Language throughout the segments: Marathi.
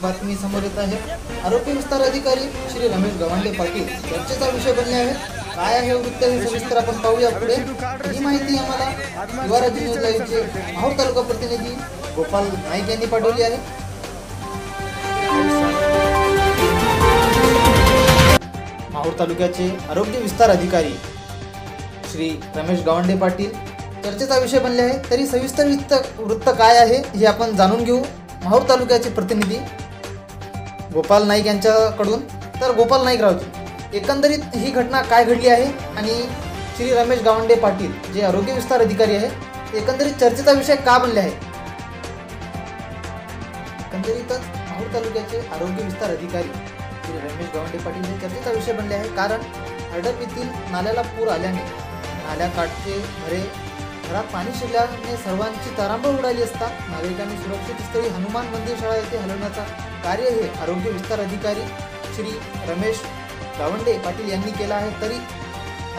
बातमी समोर येत आहे। आरोग्य विस्तार अधिकारी श्री रमेश गवांडे पाटील चर्चेचा विषय बनले आहे। काय आहे वृत्त हे सविस्तर आपण पाहूया पुढे। ही माहिती आम्हाला युवाराज्य न्यूज लाईव्हचे माहूर तालुका प्रतिनिधी गोपाल नाईक यांनी पाठवली आहे। माहूर तालुक्याचे आरोग्य विस्तार अधिकारी श्री रमेश गवांडे पाटील चर्चेचा विषय बनले आहे। तरी सविस्तर वृत्त काय आहे हे आपण जाणून घेऊ माहूर तालुक्याचे प्रतिनिधी गोपाल नाईक यांच्याकडून। तर गोपाल नाईक रावजी, एकंदरीत ही घटना काय घडली आहे आणि श्री रमेश गवांडे पाटील जे आरोग्य विस्तार अधिकारी आहे एकंदरीत चर्चेचा विषय का बनले आहे? एकंदरीतच माहूर तालुक्याचे आरोग्य विस्तार अधिकारी श्री रमेश गवांडे पाटील हे चर्चेचा विषय बनले आहे। कारण हडप येथील नाल्याला पूर आल्याने नाल्याकाठचे घरात पाणी शिरल्याने सर्वांची तारांबळ उडाली असता नागरिकांनी सुरक्षित स्थळी हनुमान मंदिर शाळा येथे हलवण्याचा कार्य हे आरोग्य विस्तार अधिकारी श्री रमेश गवांडे पाटील यांनी केला आहे। तरी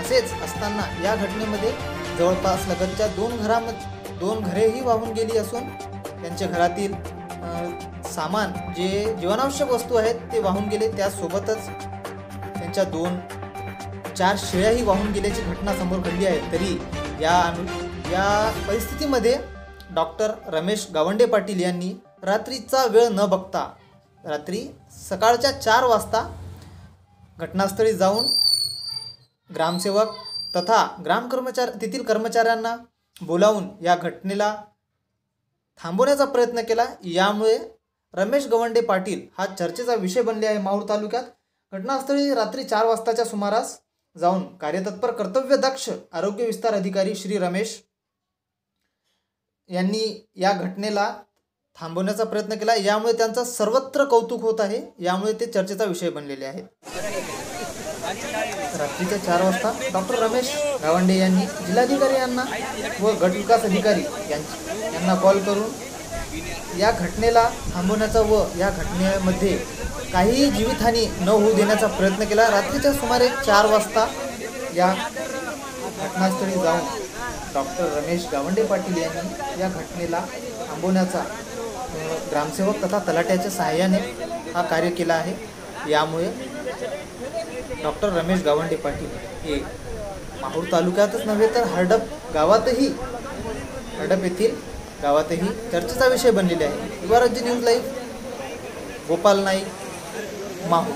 असेच असताना या घटनेमध्ये जवळपास लगतच्या दोन घरेही वाहून गेली असून त्यांच्या घरातील सामान जे जीवनावश्यक वस्तू आहेत ते वाहून गेले। त्यासोबतच त्यांच्या 2-4 शेळ्याही वाहून गेल्याची घटना समोर घडली आहे। तरी या परिस्थितीमध्ये डॉक्टर रमेश गवांडे पाटील यांनी रात्रीचा वेळ न बघता रात्री सकाळच्या 4 वाजता घटनास्थळी जाऊन ग्रामसेवक तथा तेथील कर्मचाऱ्यांना बोलावून या घटनेला थांबवण्याचा प्रयत्न केला। यामुळे रमेश गवांडे पाटील हा चर्चेचा विषय बनले आहे माहूर तालुक्यात। घटनास्थळी रात्री 4 वाजताच्या सुमारास जाऊन कार्यतत्पर कर्तव्यदक्ष आरोग्य विस्तार अधिकारी श्री रमेश यांनी या घटनेला थांबवण्याचा प्रयत्न केला। यामुळे त्यांचा सर्वत्र कौतुक होत आहे। यामुळे ते चर्चेचा विषय बनलेले आहेत। रात्रीच्या 4 वाजता डॉक्टर रमेश गवांडे यांनी जिल्हाधिकारी यांना व गट विकास अधिकारी यांना कॉल करून या घटनेला थांबवण्याचा व या घटनेमध्ये काहीही जीवितहानी न होऊ देण्याचा प्रयत्न केला। रात्रीच्या सुमारे 4 वाजता या घटनास्थळी जाऊन डॉक्टर रमेश गवांडे पाटील यांनी या घटनेला थांबवण्याचा ग्रामसेवक तथा तलाट्याच्या सहाय्याने हा कार्य केला आहे। यामुळे डॉक्टर रमेश गवांडे पाटील हे माहूर तालुक्यातच नव्हे तर हडप येथील गावातही चर्चेचा विषय बनलेले आहे। युवाराज्य न्यूज लाईव्ह गोपाल नाईक माहूर।